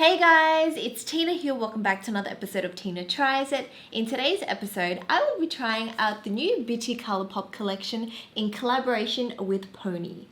Hey guys, it's Tina here. Welcome back to another episode of Tina Tries It. In today's episode, I will be trying out the new Bitti Colourpop collection in collaboration with Pony.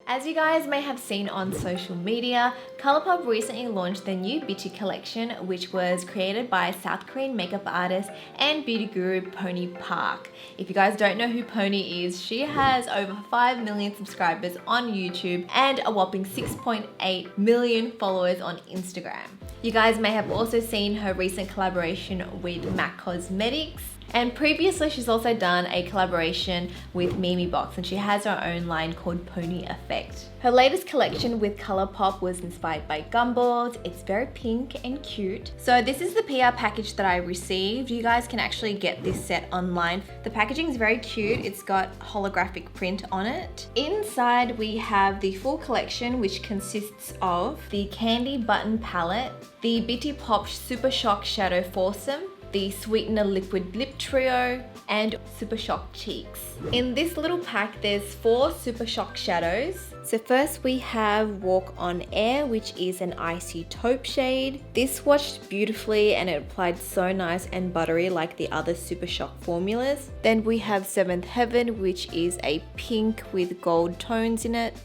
As you guys may have seen on social media, Colourpop recently launched their new Bitti collection, which was created by South Korean makeup artist and beauty guru Pony Park. If you guys don't know who Pony is, she has over 5 million subscribers on YouTube and a whopping 6.8 million followers on Instagram. You guys may have also seen her recent collaboration with Petite Cosmetics. And previously, she's also done a collaboration with Mimi Box, and she has her own line called Pony Effect. Her latest collection with Colourpop was inspired by gumballs. It's very pink and cute. So this is the PR package that I received. You guys can actually get this set online. The packaging is very cute. It's got holographic print on it. Inside, we have the full collection, which consists of the Candy Button Palette, the Bitti Pop Supershock Shadow Foursome, the Sweetener Lip Trio, and Supershock Cheeks. In this little pack, there's 4 Supershock Shadows. So first we have Walk on Air, which is an icy taupe shade. This swatched beautifully and it applied so nice and buttery like the other Supershock formulas. Then we have Seventh Heaven, which is a pink with gold tones in it.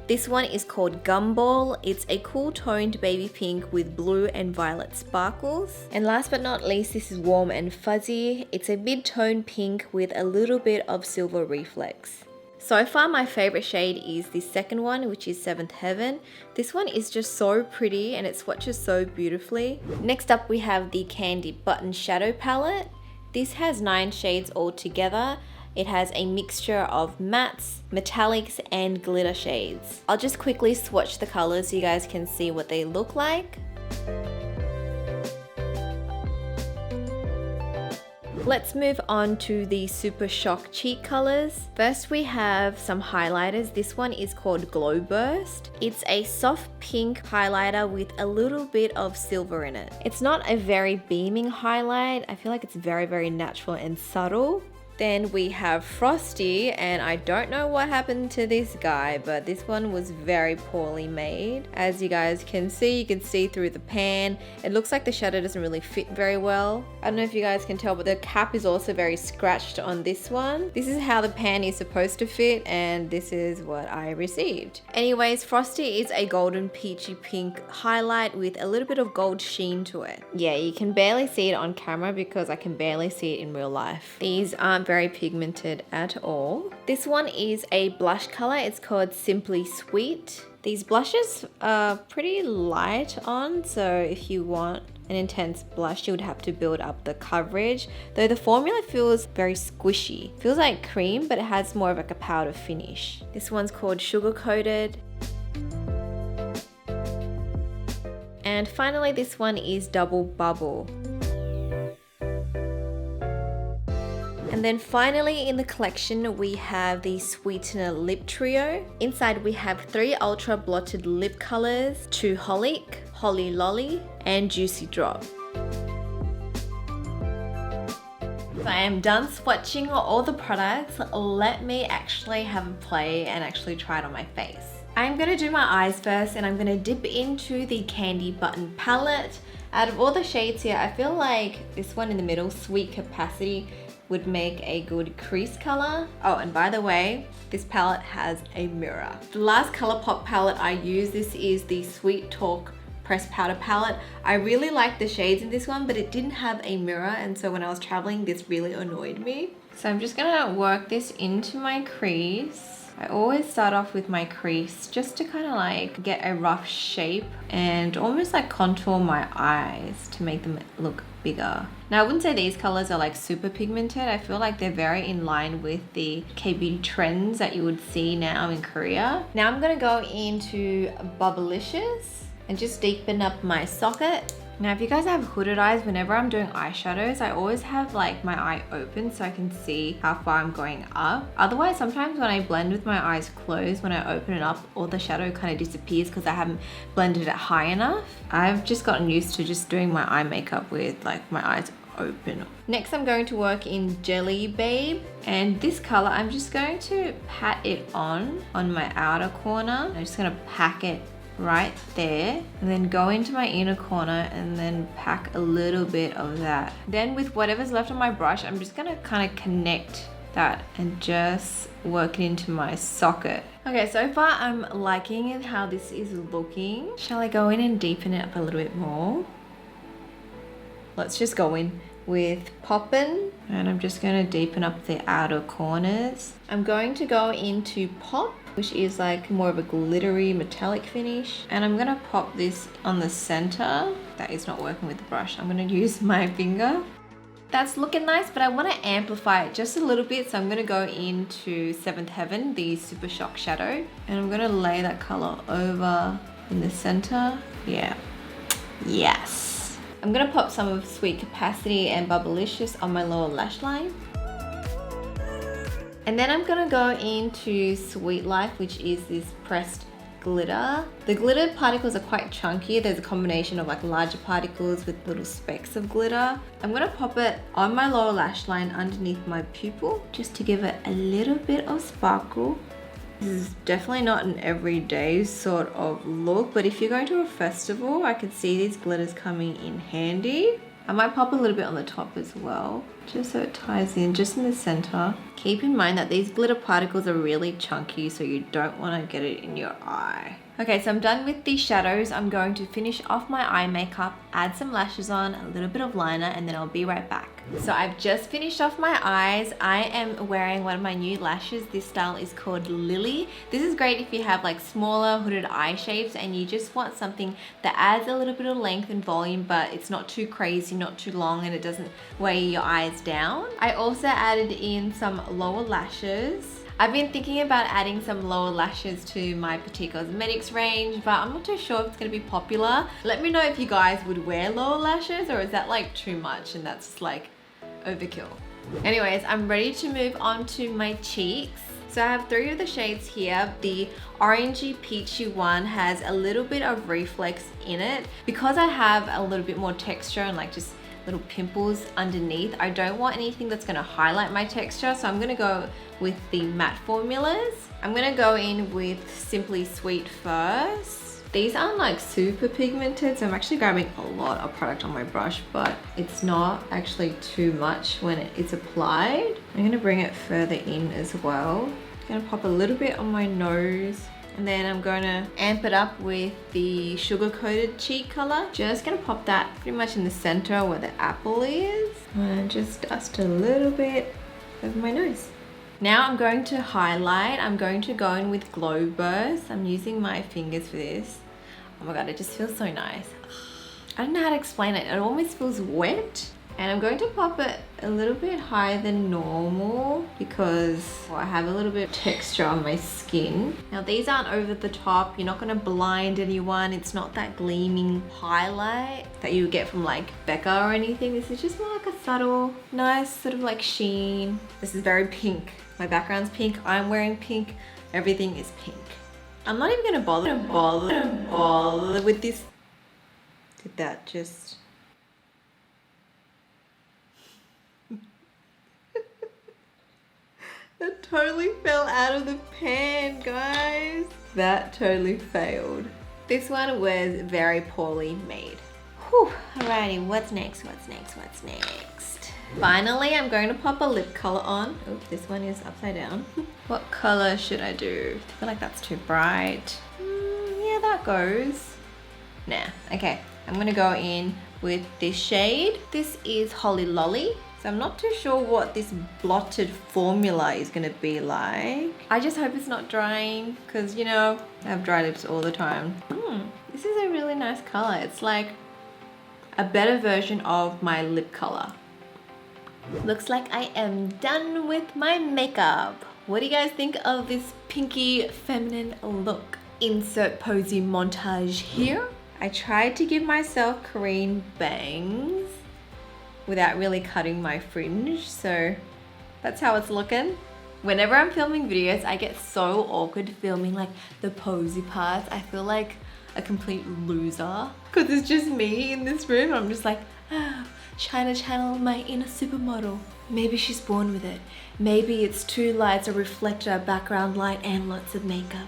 This one is called Gumball. It's a cool toned baby pink with blue and violet sparkles. And last but not least, this is Warm and Fuzzy. It's a mid-tone pink with a little bit of silver reflex. So far, my favorite shade is the second one, which is Seventh Heaven. This one is just so pretty and it swatches so beautifully. Next up, we have the Candy Button Shadow Palette. This has 9 shades all together. It has a mixture of mattes, metallics, and glitter shades. I'll just quickly swatch the colors so you guys can see what they look like. Let's move on to the Supershock cheek colors. First we have some highlighters. This one is called Glow Burst. It's a soft pink highlighter with a little bit of silver in it. It's not a very beaming highlight. I feel like it's very natural and subtle. Then we have Frosty, and I don't know what happened to this guy, but this one was very poorly made. As you guys can see, you can see through the pan. It looks like the shadow doesn't really fit very well. I don't know if you guys can tell, but the cap is also very scratched on this one. This is how the pan is supposed to fit, and this is what I received. Anyways, Frosty is a golden peachy pink highlight with a little bit of gold sheen to it. Yeah, you can barely see it on camera because I can barely see it in real life. These aren't very pigmented at all. This one is a blush color. It's called Simply Sweet. These blushes are pretty light on, so if you want an intense blush, you would have to build up the coverage. Though the formula feels very squishy. Feels like cream, but it has more of like a powder finish. This one's called Sugar Coated. And finally, this one is Double Bubble. And then finally in the collection, we have the Sweetener Lip Trio. Inside we have 3 ultra blotted lip colors, 2 Holic, Holly Lolly, and Juicy Drop. So I am done swatching all the products. Let me actually have a play and actually try it on my face. I'm gonna do my eyes first, and I'm gonna dip into the Candy Button palette. Out of all the shades here, I feel like this one in the middle, Sweet Capacity, would make a good crease color. Oh, and by the way, this palette has a mirror. The last Colourpop palette I used, this is the Sweet Talk Pressed Powder palette. I really like the shades in this one, but it didn't have a mirror, and so when I was traveling, this really annoyed me. So I'm just gonna work this into my crease. I always start off with my crease just to kind of like get a rough shape and almost like contour my eyes to make them look bigger. Now I wouldn't say these colors are like super pigmented. I feel like they're very in line with the K-beauty trends that you would see now in Korea. Now I'm gonna go into Bubblicious and just deepen up my socket. Now if you guys have hooded eyes, whenever I'm doing eyeshadows, I always have like my eye open so I can see how far I'm going up. Otherwise, sometimes when I blend with my eyes closed, when I open it up, all the shadow kind of disappears because I haven't blended it high enough. I've just gotten used to just doing my eye makeup with like my eyes open. Next I'm going to work in Jelly Babe, and this color I'm just going to pat it on my outer corner. I'm just gonna pack it right there and then go into my inner corner and then pack a little bit of that. Then with whatever's left on my brush, I'm just gonna kind of connect that and just work it into my socket. Okay, so far I'm liking it how this is looking. Shall I go in and deepen it up a little bit more? Let's just go in with Poppin', and I'm just going to deepen up the outer corners. I'm going to go into Pop, which is like more of a glittery metallic finish, and I'm going to pop this on the center. That is not working with the brush. I'm going to use my finger. That's looking nice, but I want to amplify it just a little bit, so I'm going to go into Seventh Heaven, the Supershock Shadow, and I'm going to lay that color over in the center. Yeah. Yes. I'm going to pop some of Sweet Capacity and Bubblicious on my lower lash line. And then I'm going to go into Sweet Life, which is this pressed glitter. The glitter particles are quite chunky. There's a combination of like larger particles with little specks of glitter. I'm going to pop it on my lower lash line underneath my pupil just to give it a little bit of sparkle. This is definitely not an everyday sort of look, but if you're going to a festival, I could see these glitters coming in handy. I might pop a little bit on the top as well, just so it ties in just in the center. Keep in mind that these glitter particles are really chunky, so you don't want to get it in your eye. Okay, so I'm done with the shadows. I'm going to finish off my eye makeup, add some lashes on, a little bit of liner, and then I'll be right back. So I've just finished off my eyes. I am wearing one of my new lashes. This style is called Lily. This is great if you have like smaller hooded eye shapes and you just want something that adds a little bit of length and volume, but it's not too crazy, not too long, and it doesn't weigh your eyes down. I also added in some lower lashes. I've been thinking about adding some lower lashes to my Petite Cosmetics range, but I'm not too sure if it's going to be popular. Let me know if you guys would wear lower lashes, or is that like too much and that's like overkill. Anyways, I'm ready to move on to my cheeks. So I have 3 of the shades here. The orangey peachy one has a little bit of reflex in it. Because I have a little bit more texture and like just little pimples underneath, I don't want anything that's going to highlight my texture, so I'm going to go with the matte formulas. I'm going to go in with Simply Sweet first. These aren't like super pigmented, so I'm actually grabbing a lot of product on my brush, but it's not actually too much when it's applied. I'm going to bring it further in as well. I'm going to pop a little bit on my nose, and then I'm going to amp it up with the sugar coated cheek color. Just going to pop that pretty much in the center where the apple is, and just dust a little bit over my nose. Now I'm going to highlight. I'm going to go in with Glow Burst. I'm using my fingers for this. Oh my god, it just feels so nice. I don't know how to explain it. It almost feels wet. And I'm going to pop it a little bit higher than normal because I have a little bit of texture on my skin. Now these aren't over the top. You're not going to blind anyone. It's not that gleaming highlight that you would get from like Becca or anything. This is just more like a subtle, nice sort of like sheen. This is very pink. My background's pink. I'm wearing pink. Everything is pink. I'm not even going to bother with this. Did that just... That totally fell out of the pan, guys. That totally failed. This one was very poorly made. Whew. Alrighty, what's next? Finally, I'm going to pop a lip color on. Oh, this one is upside down. What color should I do? I feel like that's too bright. Yeah, that goes. Nah, okay. I'm gonna go in with this shade. This is Holly Lolly. So I'm not too sure what this blotted formula is gonna be like. I just hope it's not drying because, you know, I have dry lips all the time. This is a really nice color. It's like a better version of my lip color. Looks like I am done with my makeup. What do you guys think of this pinky feminine look? Insert posy montage here. I tried to give myself Korean bangs without really cutting my fringe, so that's how it's looking. Whenever I'm filming videos, I get so awkward filming like the posy parts. I feel like a complete loser because it's just me in this room. I'm just like, China channel my inner supermodel. Maybe she's born with it. Maybe it's 2 lights, a reflector, background light, and lots of makeup.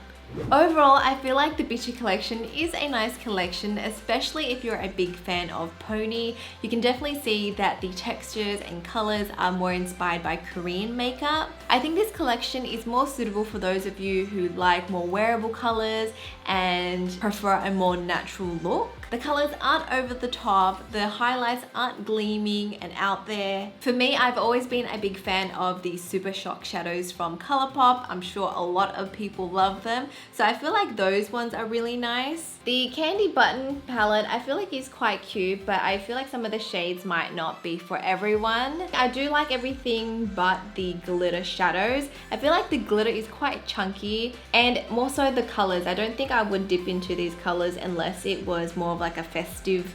Overall, I feel like the Bitti collection is a nice collection, especially if you're a big fan of pony. You can definitely see that the textures and colors are more inspired by Korean makeup. I think this collection is more suitable for those of you who like more wearable colors and prefer a more natural look. The colors aren't over the top, the highlights aren't gleaming and out there. For me, I've always been a big fan of the Supershock Shadows from Colourpop. I'm sure a lot of people love them, so I feel like those ones are really nice. The Candy Button palette I feel like is quite cute, but I feel like some of the shades might not be for everyone. I do like everything but the glitter shadows. I feel like the glitter is quite chunky, and more so the colors. I don't think I would dip into these colors unless it was more of like a festive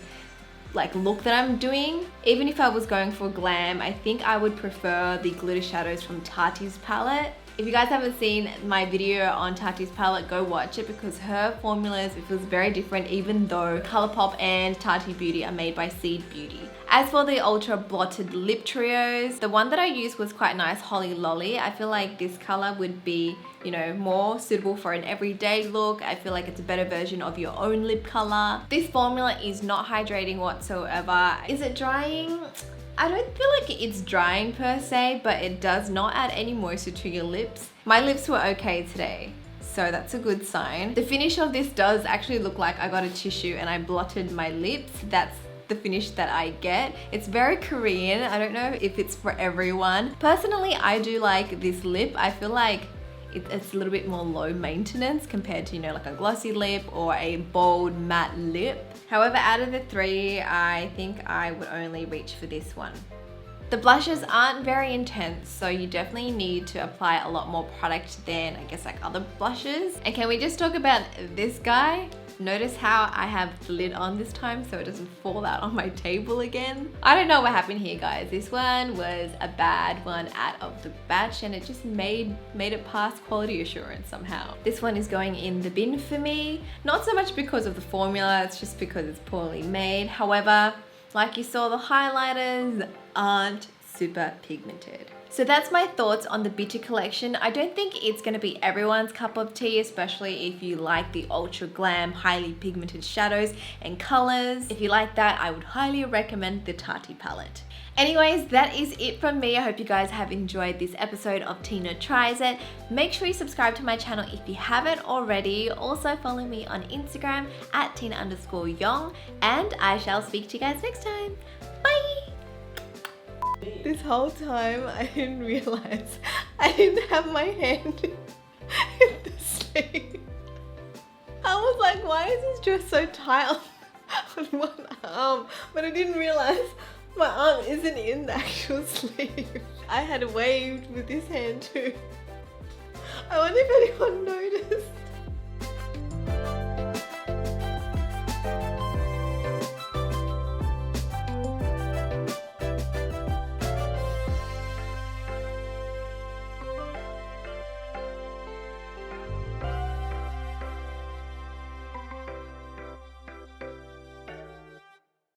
look that I'm doing. Even if I was going for glam, I think I would prefer the glitter shadows from Tati's palette. If you guys haven't seen my video on Tati's palette, go watch it because her formulas, it feels very different even though Colourpop and Tati Beauty are made by Seed Beauty. As for the Ultra Blotted Lip Trios, the one that I used was quite nice, Holly Lolly. I feel like this color would be, you know, more suitable for an everyday look. I feel like it's a better version of your own lip color. This formula is not hydrating whatsoever. Is it drying? I don't feel like it's drying per se, but it does not add any moisture to your lips. My lips were okay today, so that's a good sign. The finish of this does actually look like I got a tissue and I blotted my lips. That's the finish that I get. It's very Korean. I don't know if it's for everyone. Personally, I do like this lip. I feel like it's a little bit more low maintenance compared to, you know, like a glossy lip or a bold matte lip. However, out of the 3, I think I would only reach for this one. The blushes aren't very intense, so you definitely need to apply a lot more product than I guess like other blushes. And can we just talk about this guy? Notice how I have the lid on this time so it doesn't fall out on my table again. I don't know what happened here, guys. This one was a bad one out of the batch and it just made it past quality assurance somehow. This one is going in the bin for me. Not so much because of the formula, it's just because it's poorly made. However, like you saw, the highlighters aren't super pigmented. So that's my thoughts on the Bitti collection. I don't think it's going to be everyone's cup of tea, especially if you like the ultra glam, highly pigmented shadows and colors. If you like that, I would highly recommend the Tati palette. Anyways, that is it from me. I hope you guys have enjoyed this episode of Tina Tries It. Make sure you subscribe to my channel if you haven't already. Also follow me on Instagram at Tina_Yong, and I shall speak to you guys next time. Bye! This whole time I didn't realize I didn't have my hand in the sleeve. I was like, why is this dress so tight on one arm? But I didn't realize my arm isn't in the actual sleeve. I had waved with this hand too. I wonder if anyone noticed.